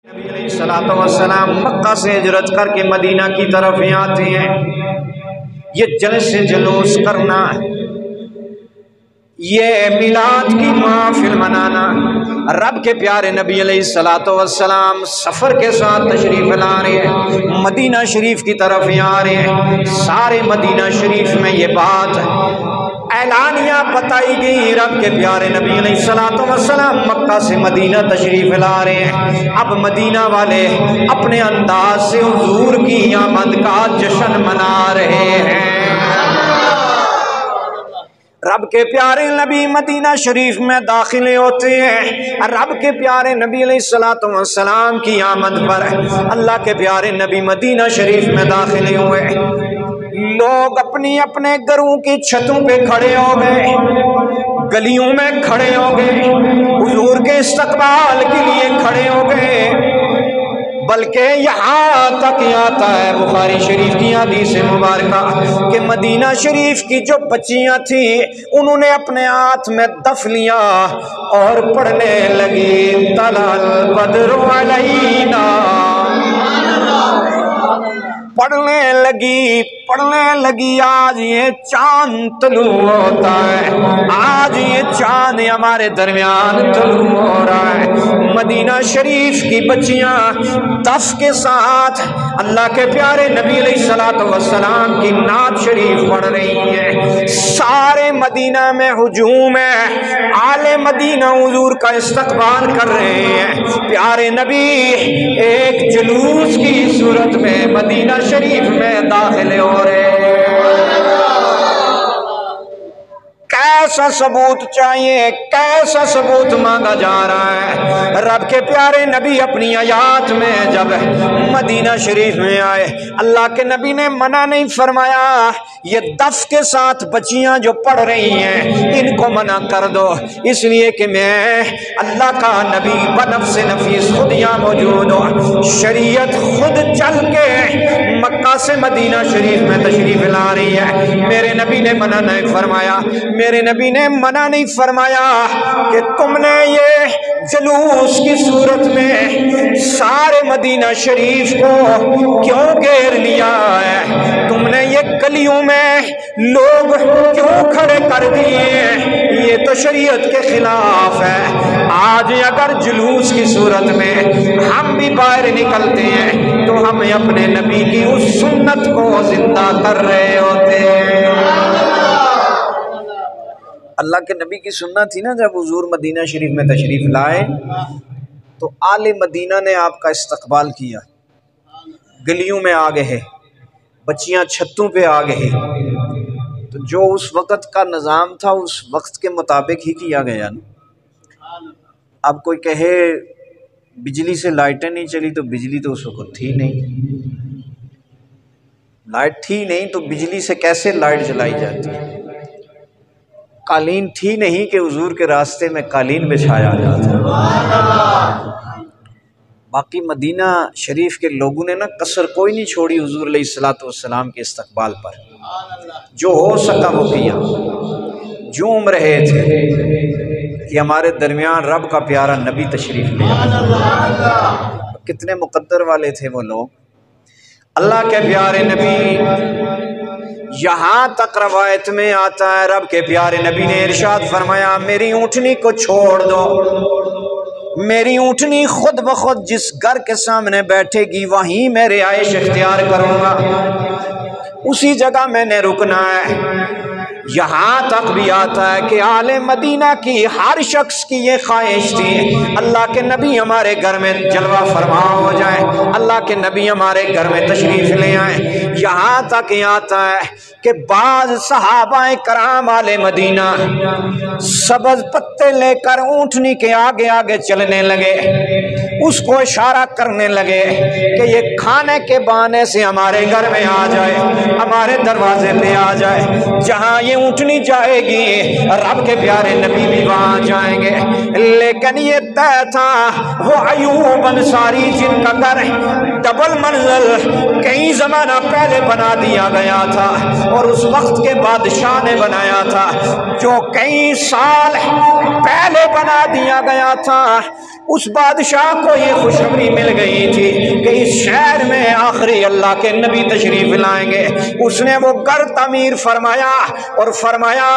नबी सलाम मक्का से हिजरत करके मदीना की तरफ आते हैं। ये जलसे जुलूस करना, ये मिलाद की महफिल मनाना, रब के प्यारे नबी अलैहिस्सलाम सफ़र के साथ तशरीफ़ ला रहे हैं, मदीना शरीफ की तरफ आ रहे हैं। सारे मदीना शरीफ में ये बात ऐलानिया बताई गई, रब के प्यारे नबी अलैहिस्सलाम मक्का से मदीना तशरीफ़ ला रहे हैं। अब मदीना वाले अपने अंदाज से हुजूर की आमद का जश्न मना रहे हैं। रब के प्यारे नबी मदीना शरीफ में दाखिल होते हैं। रब के प्यारे नबी अलैहिस्सलाम की आमद पर अल्लाह के प्यारे नबी मदीना शरीफ में दाखिल हुए। लोग अपनी अपने घरों की छतों पे खड़े हो गए, गलियों में खड़े हो गए, हुजूर के इस्तकबाल के लिए खड़े हो गए। बल्कि यहाँ तक आता है बुखारी शरीफ की हदीस मुबारका कि मदीना शरीफ की जो बच्चियाँ थी उन्होंने अपने हाथ में दफ लिया और पढ़ने लगी तलल बद्रु अलैना, पढ़ने लगी आज ये चांद तलू होता है, आज ये चांद हमारे दरमियान तलू हो रहा है। मदीना शरीफ की बच्चियां दफ के साथ अल्लाह के प्यारे नबी अलैहिस्सलाम की नात शरीफ पढ़ रही हैं। सारे मदीना में हुजूम है, आले मदीना हुजूर का इस्तकबाल कर रहे हैं। प्यारे नबी एक जुलूस की सूरत में मदीना शरीफ में दाखिल हो रहे हैं। कैसा सबूत चाहिए, कैसा सबूत मांगा जा रहा है। रब के प्यारे नबी अपनी आयात में जब मदीना शरीफ में आए, अल्लाह के नबी ने मना नहीं फरमाया ये दफ के साथ बच्चियां जो पढ़ रही हैं इनको मना कर दो, इसलिए कि मैं अल्लाह का नबी बनफ्स नफीस खुद यहाँ मौजूद हो, शरीयत खुद चल के मक्का से मदीना शरीफ में तशरीफ ला रही है। मेरे नबी ने मना नहीं फरमाया, मेरे नबी ने मना नहीं फरमाया कि तुमने ये जुलूस की सूरत में सारे मदीना शरीफ को क्यों घेर लिया है, तुमने ये गलियों में लोग क्यों खड़े कर दिए, ये तो शरीयत के खिलाफ है। आज अगर जुलूस की सूरत में हम भी बाहर निकलते हैं तो हम अपने नबी की उस सुन्नत को जिंदा कर रहे होते हैं। अल्लाह के नबी की सुन्नत थी ना, जब हुजूर मदीना शरीफ में तशरीफ लाए तो आले मदीना ने आपका इस्तकबाल किया, गलियों में आ गए, बच्चियां छतों पे आ गए। तो जो उस वक़्त का निज़ाम था उस वक्त के मुताबिक ही किया गया ना। अब कोई कहे बिजली से लाइटें नहीं चली, तो बिजली तो उस वक़्त थी नहीं, लाइट थी नहीं तो बिजली से कैसे लाइट जलाई जाती है। कालीन थी नहीं कि हुजूर के रास्ते में कालीन बिछाया जाता। बाकी मदीना शरीफ के लोगों ने ना कसर कोई नहीं छोड़ी हुजूर अलैहिस्सलाम के इस्तकबाल पर, जो हो सका वो किया। झूम रहे थे कि हमारे दरमियान रब का प्यारा नबी तशरीफ ले आया। कितने मुकद्दर वाले थे वो लोग। अल्लाह के प्यारे नबी, यहाँ तक रवायत में आता है रब के प्यारे नबी ने इरशाद फरमाया मेरी ऊँटनी को छोड़ दो, मेरी ऊँटनी खुद ब खुद जिस घर के सामने बैठेगी वहीं मैं रिहाइश इख्तियार करूँगा, उसी जगह मैंने रुकना है। यहाँ तक भी आता है कि आले मदीना की हर शख्स की ये ख्वाहिश थी अल्लाह के नबी हमारे घर में जलवा फरमा हो जाए, अल्लाह के नबी हमारे घर में तशरीफ़ ले आए। यहाँ तक आता है कि बाज़ सहाबाए कराम आले मदीना सबज पत्ते लेकर ऊँटनी के आगे आगे चलने लगे, उसको इशारा करने लगे कि ये खाने के बहाने से हमारे घर में आ जाए, हमारे दरवाजे पे आ जाए। जहाँ जहाँ ये ऊँटनी जाएगी रब के प्यारे नबी भी वहाँ जाएंगे। लेकिन ये तय था वो अयूब अंसारी जिनका घर डबल मंजिल कई जमाना पहले बना दिया गया था और उस वक्त के बादशाह ने बनाया था, जो कई साल पहले बना दिया गया था। उस बादशाह को ये खुशखबरी मिल गई थी कि इस शहर में आखिरी अल्लाह के नबी तशरीफ लाएंगे। उसने वो घर तमीर फरमाया और फरमाया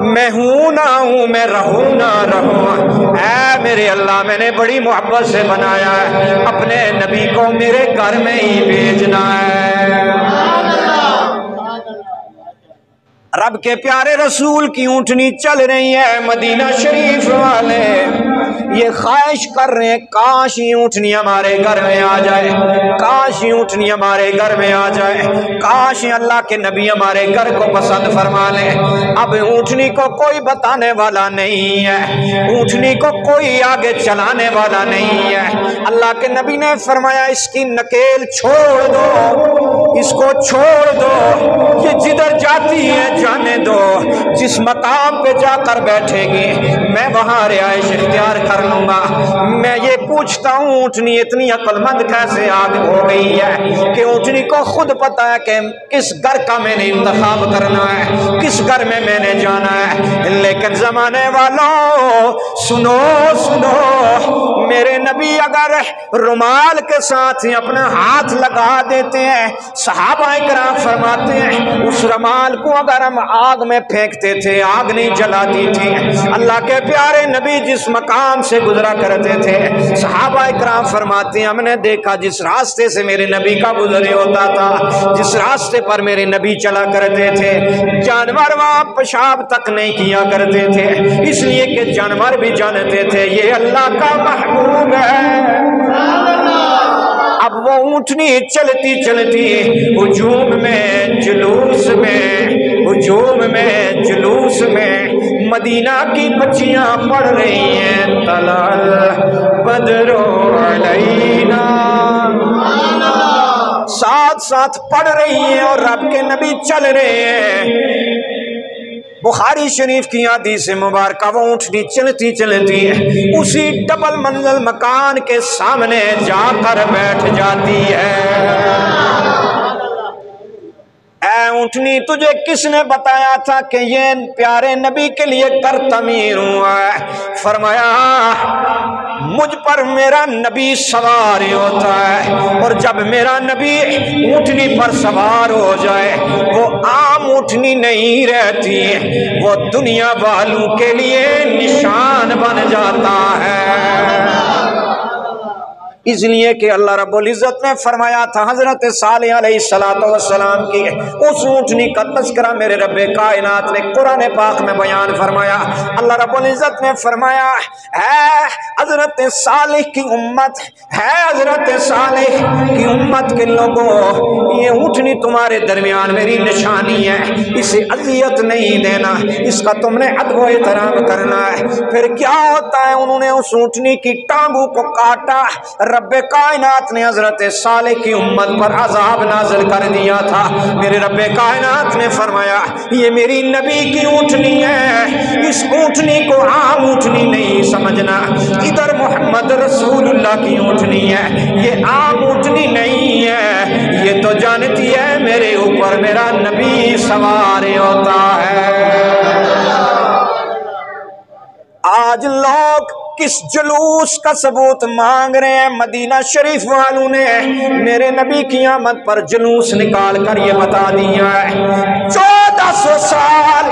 मैं हूं ना हूं, मैं रहूं ना रहूं, ऐ मेरे अल्लाह मैंने बड़ी मोहब्बत से बनाया है, अपने नबी को मेरे घर में ही भेजना है। रब के प्यारे रसूल की ऊँटनी चल रही है, मदीना शरीफ वाले ये ख्वाहिश कर रहे हैं काश ये ऊँटनी हमारे घर में आ जाए, काश ये ऊँटनी हमारे घर में आ जाए, काश अल्लाह के नबी हमारे घर को पसंद फरमा ले। अब ऊँटनी को कोई बताने वाला नहीं है, ऊँटनी को कोई आगे चलाने वाला नहीं है। अल्लाह के नबी ने फरमाया इसकी नकेल छोड़ दो, इसको छोड़ दो, ये जिधर जाती है जाने दो, जिस मकाम पे जाकर बैठेगी मैं वहां रिहाइश इख्तियार कर लूंगा। मैं ये पूछता हूँ ऊँटनी इतनी अक्लमंद कैसे आगे हो गई है कि ऊँटनी को खुद पता है कि किस घर का मैंने इंतखाब करना है, किस घर में मैंने जाना है। लेकिन जमाने वालों सुनो सुनो, मेरे नबी अगर रुमाल के साथ ही अपना हाथ लगा देते हैं, सहाबा इकराम फरमाते हैं उस रुमाल को अगर हम आग में फेंकते थे आग नहीं जलाती थी। अल्लाह के प्यारे नबी जिस मकाम से गुजरा करते थे, सहाबा इकराम फरमाते हैं हमने देखा जिस रास्ते से मेरे नबी का गुजरे होता था, जिस रास्ते पर मेरे नबी चला करते थे, जानवर वहां पेशाब तक नहीं किया करते थे, इसलिए कि जानवर भी जानते थे ये अल्लाह का महबूब है। अब वो ऊँटनी चलती चलती हुजूम में जुलूस में, हुजूम में जुलूस में मदीना की बच्चियां पढ़ रही हैं तलाल बदरो अलैना, साथ साथ पढ़ रही हैं और रब के नबी चल रहे हैं। बुखारी शरीफ की हदीस मुबारक वो ऊँटनी चलती चलती उसी डबल मंजिल मकान के सामने जाकर बैठ जाती है। ऊँटनी तुझे किसने बताया था कि ये प्यारे नबी के लिए कर तमीर हुआ है? फरमाया मुझ पर मेरा नबी सवार होता है और जब मेरा नबी ऊँटनी पर सवार हो जाए वो आम ऊँटनी नहीं रहती, वो दुनिया वालों के लिए निशान बन जाता है। इसलिए कि अल्लाह रब्बुल इज़्ज़त ने फरमाया था हज़रत सालेह अलैहिस्सलातु वस्सलाम की उस ऊँटनी का तज़किरा मेरे रब्बे कायनात ने कुरान पाक में बयान फरमाया। अल्लाह रब्बुल इज़्ज़त ने फरमाया है हज़रत सालेह की उम्मत, है हज़रत सालेह की उम्मत के लोगों ये ऊँटनी तुम्हारे दरमियान मेरी निशानी है, इसे अज़ियत नहीं देना, इसका तुमने अदब व एहतराम करना है। फिर क्या होता है उन्होंने उस ऊँटनी की टांगों को काटा, रब्बे कायनात ने हजरत सालेह की उम्मत पर अजाब नाजिल कर दिया था। मेरे रब्बे कायनात ने फरमाया ये मेरी नबी की ऊँटनी है, इस ऊँटनी को आम ऊँटनी नहीं समझना, इधर मोहम्मद रसूलुल्लाह की ऊँटनी है, ये आम ऊँटनी नहीं है, ये तो जानती है मेरे ऊपर मेरा नबी सवार होता है। आज लोग किस जुलूस का सबूत मांग रहे हैं? मदीना शरीफ वालों ने मेरे नबी की आमद पर जुलूस निकाल कर ये बता दिया है 1400 साल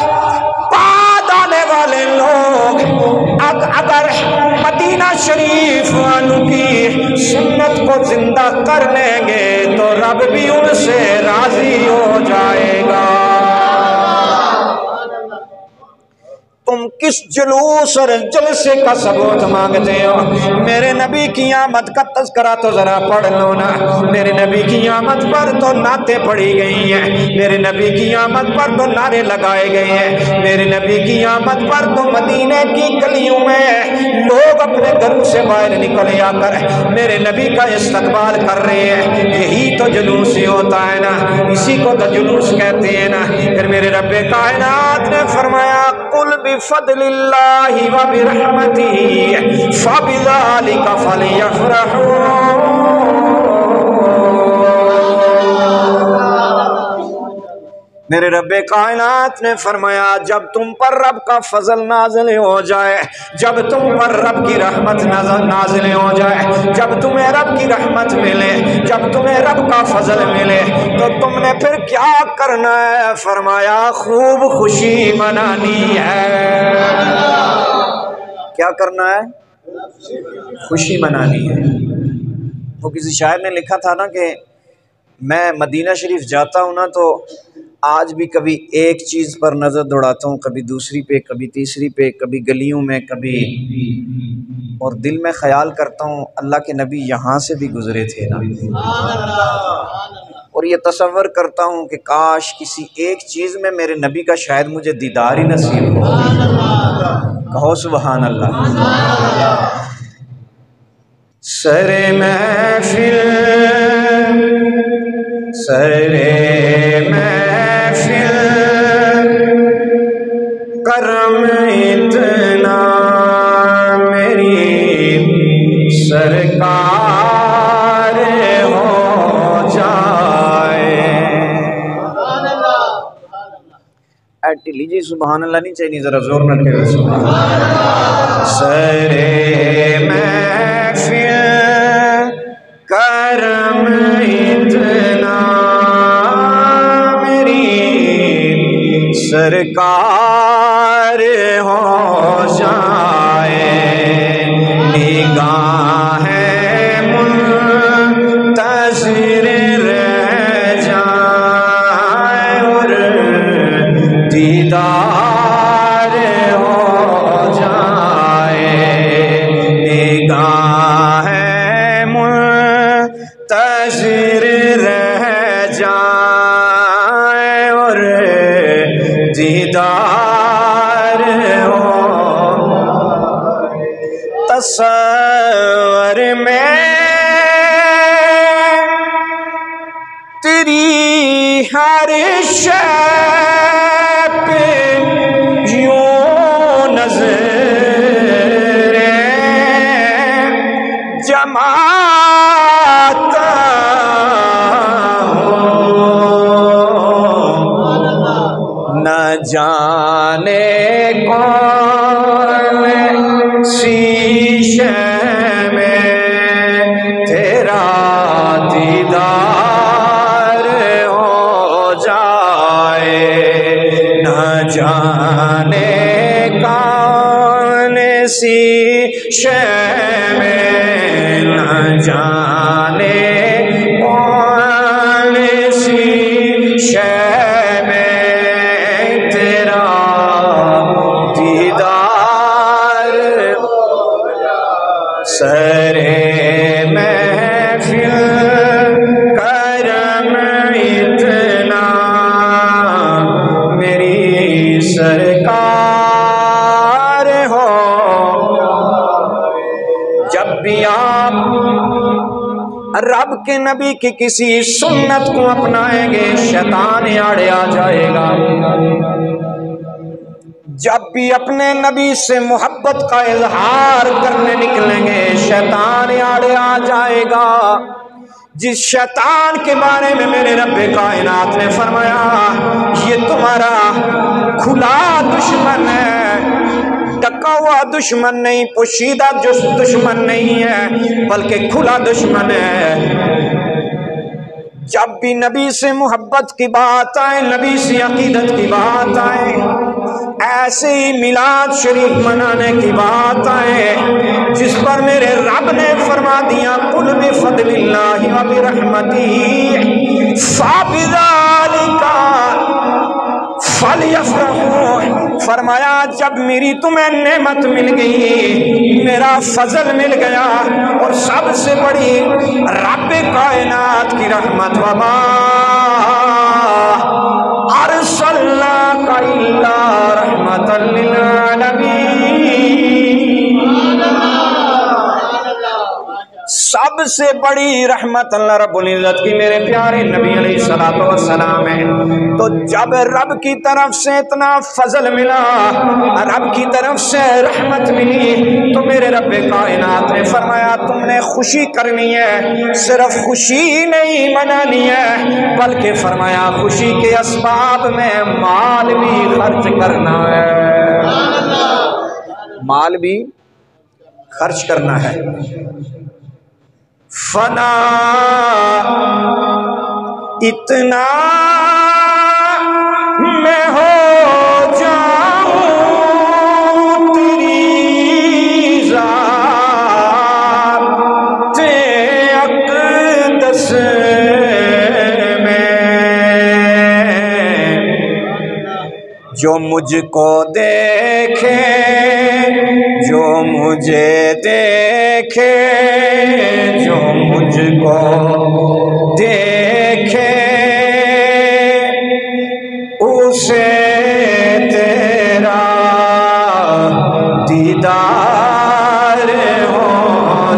बाद आने वाले लोग अगर मदीना शरीफ वालों की सुन्नत को जिंदा कर लेंगे तो रब भी उनसे राजी हो जाएगा। तुम किस जुलूस और जलसे का सबूत मांगते हो? मेरे नबी की आमद का तज़किरा तो जरा पढ़ लो ना। मेरे नबी की आमद पर तो नाते पढ़ी गई हैं, मेरे नबी की आमद पर तो नारे लगाए गए हैं, मेरे नबी की आमद पर तो मदीने की गलियों में लोग अपने घरों से बाहर निकल आकर मेरे नबी का इस्तकबाल कर रहे हैं। यही तो जुलूस होता है ना, इसी को तो जुलूस कहते हैं ना। फिर मेरे रब्बे कायनात ने फरमाया कुल बिफदलिल्लाहि व बिरहमतिही फबिज़ालिका फलयफ़रहू। मेरे रब्बे कायनात ने फरमाया जब तुम पर रब का फजल नाज़िल हो जाए, जब तुम पर रब की रहमत नाज़िल हो जाए, जब तुम्हें रब की रहमत मिले, जब तुम्हें रब का फजल मिले, तो तुमने फिर क्या करना है? फरमाया खूब खुशी मनानी है। क्या करना है? खुशी मनानी है। वो किसी शायर ने लिखा था ना कि मैं मदीना शरीफ जाता हूँ ना तो आज भी कभी एक चीज़ पर नज़र दौड़ाता हूँ, कभी दूसरी पे, कभी तीसरी पे, कभी गलियों में, कभी, और दिल में ख्याल करता हूँ अल्लाह के नबी यहाँ से भी गुजरे थे ना। और ये तसव्वुर करता हूँ कि काश किसी एक चीज़ में मेरे नबी का शायद मुझे दीदार ही नसीब हो। कहो सुबहान अल्लाह। सरे महफिल, सरे महफिल करम इतना मेरी सरकार हो जाए। ऐटी लीजिए सुबहान अल्लाह नहीं चाहिए, जरा जोर न के सरे महफिल करम इतना मेरी सरकार हो जाए। निगाहें मुंतज़िर रह जाए और दीदार हो जाए। निगाहें मुंतज़िर रह जाए और दीदार हो। तस्वर में तेरी हर शय पे यूं नज़रें जमाता हूँ, न जाने कौन शीशे में तेरा दीदार हो जाए। न जाने कौन शीशे में, न जाने कौन शीशे में तेरा दीदार। सरे महफिल करम इतना मेरी सरकार हो। जब भी आप रब के नबी की किसी सुन्नत को अपनाएंगे शैतान आड़े आ जाएगा। जब भी अपने नबी से मोहब्बत का इजहार करने निकलेंगे शैतान आड़े आ जाएगा। जिस शैतान के बारे में मेरे रब्बे कायनात ने फरमाया ये तुम्हारा खुला दुश्मन है, ढका हुआ दुश्मन नहीं, पोशीदा जो दुश्मन नहीं है बल्कि खुला दुश्मन है। जब भी नबी से मोहब्बत की बात आए, नबी से अकीदत की बात आए, ऐसे ही मिलाद शरीफ मनाने की बात आए जिस पर मेरे रब ने फरमा दिया कुल बिफदलिल्लाहि व बिरहमतिही फबिज़ालिका फलयफ़रहू, फरमाया जब मेरी तुम्हें नेमत मिल गई, मेरा फजल मिल गया, और सबसे बड़ी रब कायनात की रहमत, वमा अर्सलनाका इल्ला रहमतल लिल आलमीन, सबसे बड़ी रहमत अल्लाह रब्बुल इज्जत की मेरे प्यारे नबी अलैहिस्सलातु वस्सलाम है। तो जब रब की तरफ से इतना फजल मिला, रब की तरफ से रहमत मिली, तो मेरे रब कायनात ने फरमाया तुमने खुशी करनी है, सिर्फ खुशी नहीं मनानी है, बल्कि फरमाया खुशी के असबाब में माल भी खर्च करना है, माल भी खर्च करना है। फना इतना मैं हो जाऊं तेरी ज़ात अक़दस में, जो मुझको देखे, जो मुझे देखे, जो मुझको देखे, उसे तेरा दीदार हो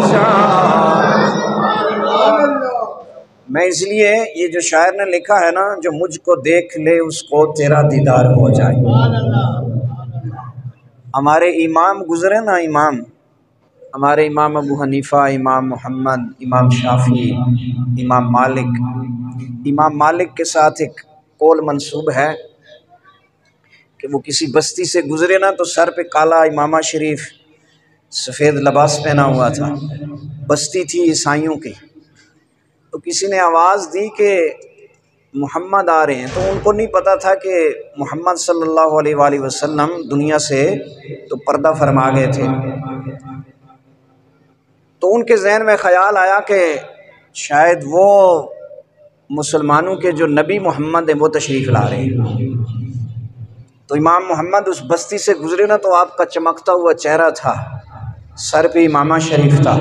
जाए। मैं इसलिए ये जो शायर ने लिखा है ना, जो मुझको देख ले उसको तेरा दीदार हो जाए। हमारे इमाम गुजरे ना, इमाम हमारे इमाम अबू हनीफ़ा, इमाम मोहम्मद, इमाम शाफ़ी, इमाम मालिक के साथ एक कौल मंसूब है कि वो किसी बस्ती से गुजरे ना, तो सर पे काला इमामा शरीफ, सफ़ेद लिबास पहना हुआ था, बस्ती थी ईसाइयों की। तो किसी ने आवाज़ दी कि मोहम्मद आ रहे हैं, तो उनको नहीं पता था कि मोहम्मद सल्लल्लाहु अलैहि वसल्लम दुनिया से तो पर्दा फरमा गए थे। तो उनके जहन में ख़याल आया कि शायद वो मुसलमानों के जो नबी मोहम्मद हैं वो तशरीफ़ ला रहे हैं। तो इमाम मोहम्मद उस बस्ती से गुजरे ना, तो आपका चमकता हुआ चेहरा था, सर पे इमामा शरीफ था,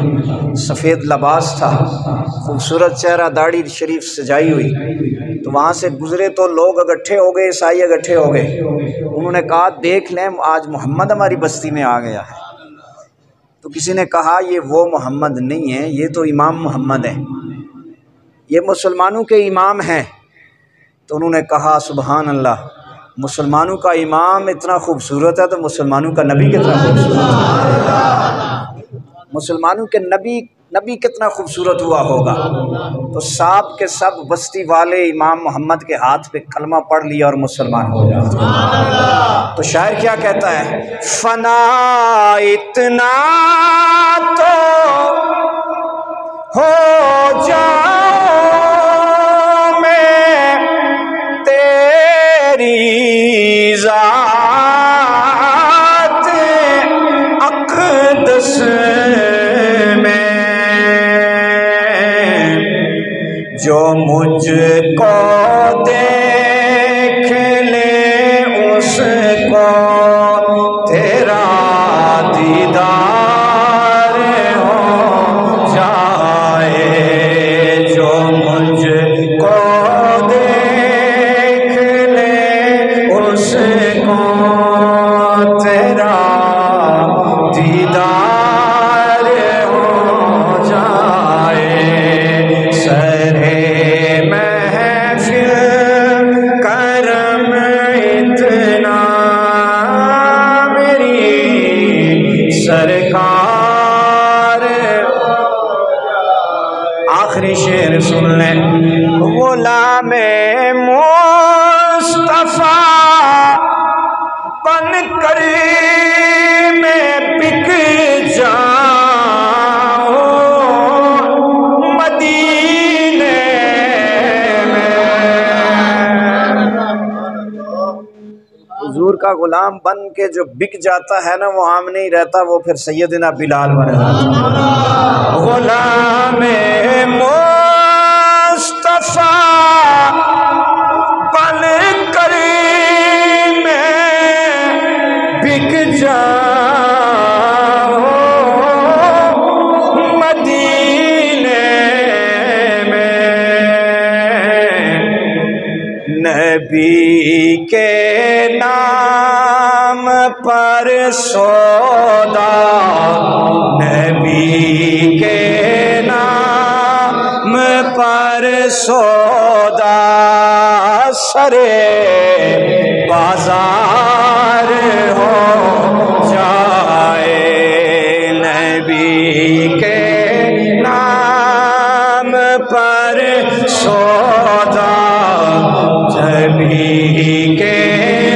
सफ़ेद लिबास था, खूबसूरत चेहरा, दाढ़ी शरीफ सजाई हुई। तो वहाँ से गुजरे तो लोग इकट्ठे हो गए, ईसाई इकट्ठे हो गए। उन्होंने कहा देख लें आज मोहम्मद हमारी बस्ती में आ गया है। तो किसी ने कहा ये वो मोहम्मद नहीं है, ये तो इमाम मोहम्मद है, ये मुसलमानों के इमाम हैं। तो उन्होंने कहा सुबहान अल्लाह, मुसलमानों का इमाम इतना खूबसूरत है तो मुसलमानों का नबी कितना खूबसूरत है, मुसलमानों के नबी कितना खूबसूरत हुआ होगा। तो सब के सब बस्ती वाले इमाम मोहम्मद के हाथ पे कलमा पढ़ लिया और मुसलमान हो गया। तो शायर क्या कहता है, फना इतना तो हो जाऊं मैं तेरी ज़ात अक़दस में, जो मुझको देख ले उसको तेरा दीदार हो जाए, जो मुझको देख ले उसको तेरा दीदार हो जाए। सरे महफिल करम इतना मेरी सरकार, आखिरी शेर सुन लें, गुलामे मुस्तफा बन कर मैं बिक जाऊं मदीने में, हुजूर का गुलाम बन के जो बिक जाता है ना, वो आम नहीं रहता, वो फिर सैयदना बिलाल बन जाता है। गुलामे मुस्तफा बन कर नबी के नाम पर सौदा, नबी के नाम पर सौदा, सरे बाजार हो जाए, नबी के नाम पर सौदा, नबी के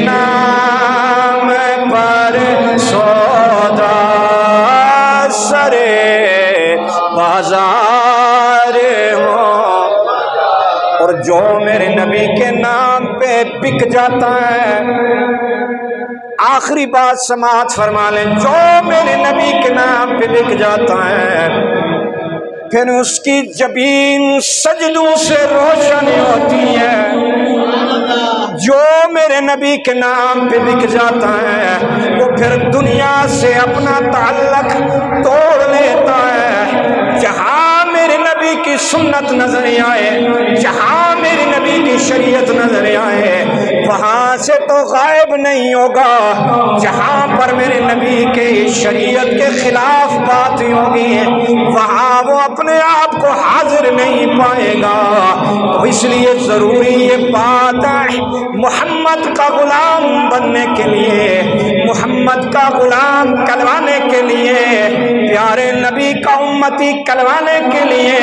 नाम पर सौदा, सरे बाजार हो। और जो मेरे नबी के नाम पे बिक जाता है, आखिरी बात समाअत फरमा लें, जो मेरे नबी के नाम पे बिक जाता है, फिर उसकी जबीन सजदों से रोशन होती है। जो मेरे नबी के नाम पे बिक जाता है, वो फिर दुनिया से अपना ताल्लुक तोड़ लेता है। जहां मेरे नबी की सुन्नत नजर आए, जहां मेरे नबी की शरीयत नजर आए, वहां से तो गायब नहीं होगा। जहां पर मेरे नबी के शरीयत के खिलाफ बात होगी, वहां वो अपने आप को हाजिर नहीं पाएगा। तो इसलिए जरूरी ये बात है, मोहम्मद का गुलाम बनने के लिए, मोहम्मद का गुलाम कहलाने के लिए, प्यारे नबी का उम्मती कहलाने के लिए,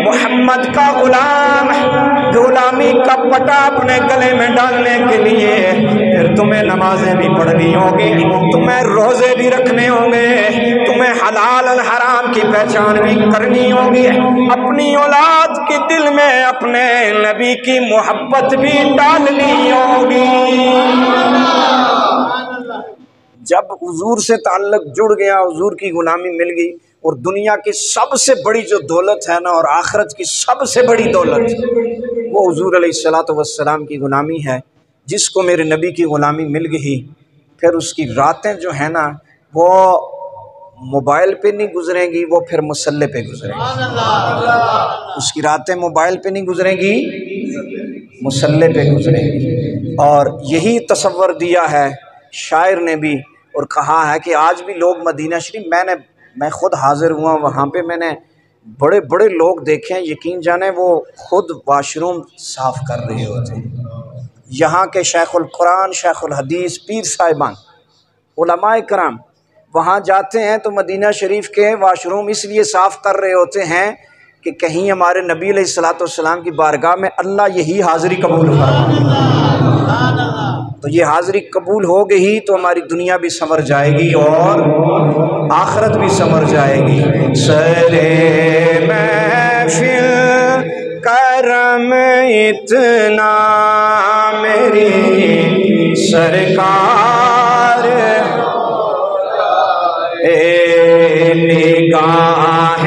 मोहम्मद का गुलाम गुलामी का पटा अपने गले में डालने के लिए फिर तुम्हें नमाजें भी पढ़नी होगी, तुम्हें रोजे भी रखने होंगे, तुम्हें हलाल और हराम की पहचान भी करनी होगी, अपनी औलाद के दिल में अपने नबी की मोहब्बत भी डालनी होगी। जब हुजूर से ताल्लुक जुड़ गया, हुजूर की गुलामी मिल गई, और दुनिया की सबसे बड़ी जो दौलत है ना, और आखिरत की सबसे बड़ी दौलत, वो हुजूर अलैहिस्सलातु वस्सलाम की गुलामी है। जिसको मेरे नबी की गुलामी मिल गई, फिर उसकी रातें जो है ना, वो मोबाइल पे नहीं गुजरेंगी, वो फिर मुसल्ले पे गुजरेंगी। उसकी रातें मोबाइल पे नहीं गुजरेंगी, मुसल्ले पे गुजरेंगी। और यही तसव्वुर दिया है शायर ने भी, और कहा है कि आज भी लोग मदीना शरीफ, मैं खुद हाजिर हुआ वहाँ पे, मैंने बड़े बड़े लोग देखे हैं, यकीन जाने वो खुद वाशरूम साफ़ कर रहे होते हैं। यहाँ के शेखुल कुरान, शेखुल हदीस, पीर साहिबान, उलमाए कराम वहाँ जाते हैं तो मदीना शरीफ के वाशरूम इसलिए साफ़ कर रहे होते हैं कि कहीं हमारे नबी अलैहिस्सलातु वस्सलाम की बारगाह में अल्लाह यही हाज़िरी कबूल फरमाए। तो ये हाज़िरी कबूल हो गई तो हमारी दुनिया भी संवर जाएगी और आखिरत भी संवर जाएगी। सरे महफिल करम इतना मेरी सरकार, निगाह